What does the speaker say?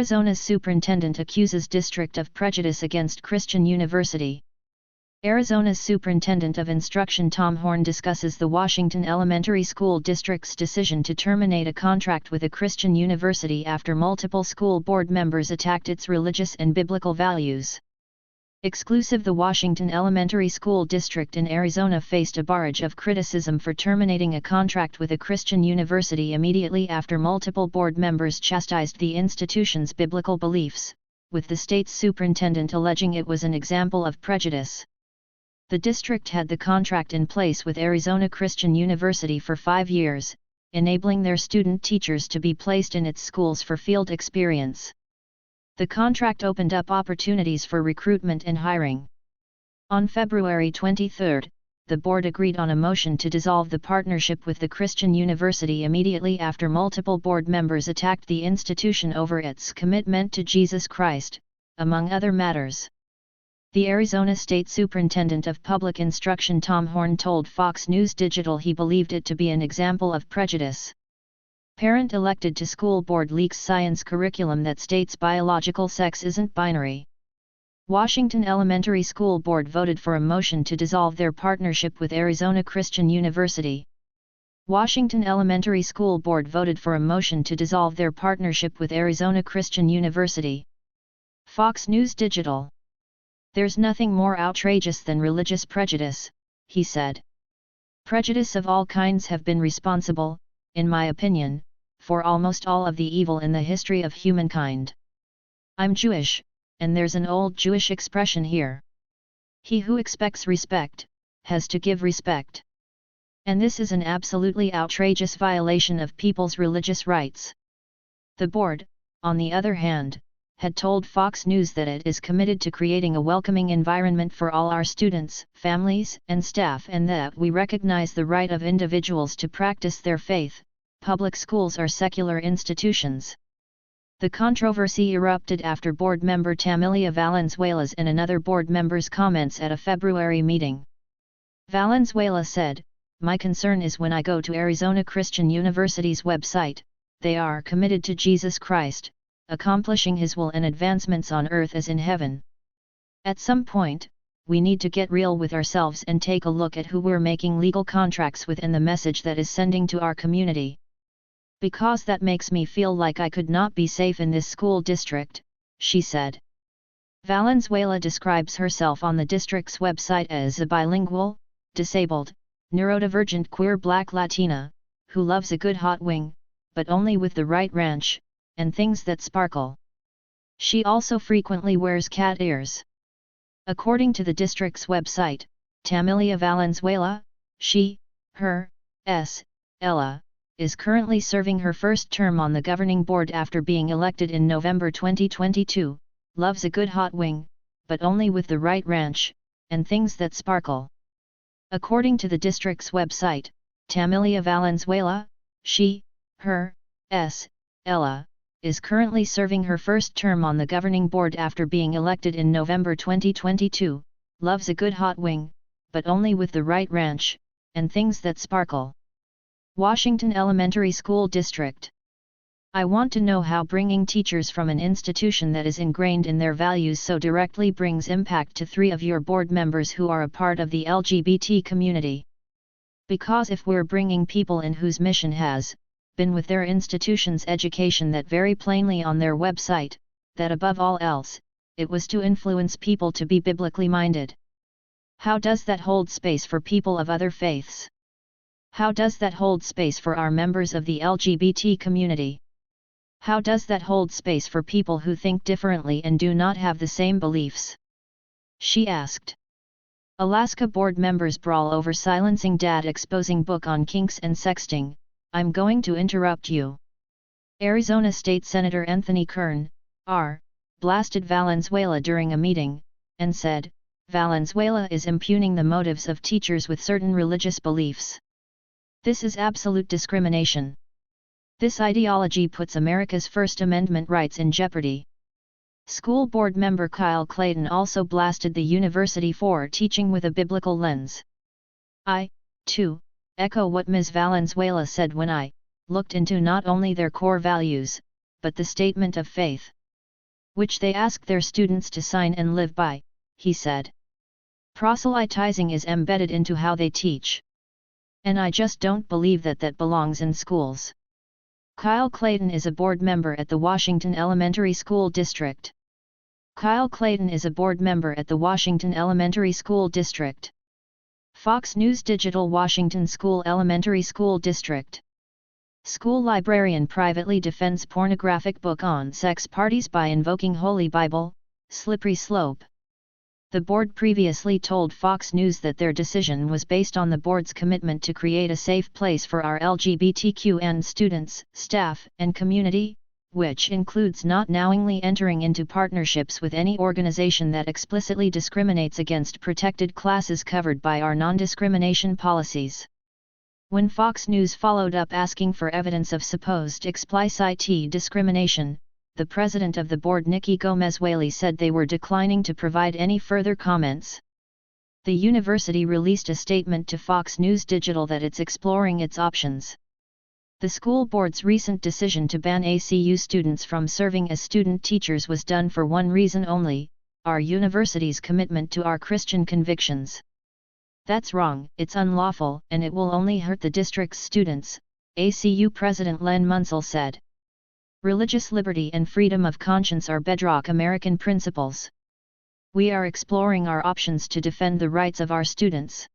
Arizona's superintendent accuses district of prejudice against Christian University. Arizona's superintendent of instruction Tom Horn discusses the Washington Elementary School District's decision to terminate a contract with a Christian university after multiple school board members attacked its religious and biblical values. Exclusive: the Washington Elementary School District in Arizona faced a barrage of criticism for terminating a contract with a Christian university immediately after multiple board members chastised the institution's biblical beliefs, with the state's superintendent alleging it was an example of prejudice. The district had the contract in place with Arizona Christian University for 5 years, enabling their student teachers to be placed in its schools for field experience. The contract opened up opportunities for recruitment and hiring. On February 23, the board agreed on a motion to dissolve the partnership with the Christian University immediately after multiple board members attacked the institution over its commitment to Jesus Christ, among other matters. The Arizona State Superintendent of Public Instruction Tom Horn told Fox News Digital he believed it to be an example of prejudice. Parent elected to school board leaks science curriculum that states biological sex isn't binary. Washington Elementary School Board voted for a motion to dissolve their partnership with Arizona Christian University. Washington Elementary School Board voted for a motion to dissolve their partnership with Arizona Christian University. Fox News Digital. There's nothing more outrageous than religious prejudice, he said. Prejudice of all kinds have been responsible, in my opinion, for almost all of the evil in the history of humankind. I'm Jewish, and there's an old Jewish expression here. He who expects respect, has to give respect. And this is an absolutely outrageous violation of people's religious rights. The board, on the other hand, had told Fox News that it is committed to creating a welcoming environment for all our students, families, and staff, and that we recognize the right of individuals to practice their faith. Public schools are secular institutions. The controversy erupted after board member Tamilia Valenzuela's and another board member's comments at a February meeting. Valenzuela said, "My concern is when I go to Arizona Christian University's website, they are committed to Jesus Christ, accomplishing His will and advancements on earth as in heaven. At some point, we need to get real with ourselves and take a look at who we're making legal contracts with and the message that is sending to our community. Because that makes me feel like I could not be safe in this school district," she said. Valenzuela describes herself on the district's website as a bilingual, disabled, neurodivergent queer Black Latina, who loves a good hot wing, but only with the right ranch, and things that sparkle. She also frequently wears cat ears. According to the district's website, Tamilia Valenzuela, Ella, is currently serving her first term on the governing board after being elected in November 2022, loves a good hot wing, but only with the right ranch, and things that sparkle. According to the district's website, Tamilia Valenzuela, Ella, is currently serving her first term on the governing board after being elected in November 2022, loves a good hot wing, but only with the right ranch, and things that sparkle. Washington Elementary School District. I want to know how bringing teachers from an institution that is ingrained in their values so directly brings impact to 3 of your board members who are a part of the LGBT community. Because if we're bringing people in whose mission has been with their institution's education that very plainly on their website, that above all else, it was to influence people to be biblically minded. How does that hold space for people of other faiths? How does that hold space for our members of the LGBT community? How does that hold space for people who think differently and do not have the same beliefs?" she asked. Alaska board members brawl over silencing dad exposing book on kinks and sexting. "I'm going to interrupt you." Arizona State Senator Anthony Kern, R., blasted Valenzuela during a meeting, and said, "Valenzuela is impugning the motives of teachers with certain religious beliefs. This is absolute discrimination. This ideology puts America's First Amendment rights in jeopardy." School board member Kyle Clayton also blasted the university for teaching with a biblical lens. "I, too, echo what Ms. Valenzuela said when I looked into not only their core values, but the statement of faith. which they ask their students to sign and live by, he said. Proselytizing is embedded into how they teach. And I just don't believe that belongs in schools. Kyle Clayton is a board member at the Washington Elementary School District. Kyle Clayton is a board member at the Washington Elementary School District. Fox News Digital Washington School Elementary School District. School librarian privately defends pornographic book on sex parties by invoking Holy Bible, slippery slope. The board previously told Fox News that their decision was based on the board's commitment to create a safe place for our LGBTQ students, staff, and community, which includes not knowingly entering into partnerships with any organization that explicitly discriminates against protected classes covered by our non-discrimination policies. When Fox News followed up asking for evidence of supposed explicit discrimination, the president of the board, Nikki Gomez-Whaley, said they were declining to provide any further comments. The university released a statement to Fox News Digital that it's exploring its options. The school board's recent decision to ban ACU students from serving as student teachers was done for one reason only: our university's commitment to our Christian convictions. That's wrong, it's unlawful, and it will only hurt the district's students, ACU President Len Munsell said. Religious liberty and freedom of conscience are bedrock American principles. We are exploring our options to defend the rights of our students.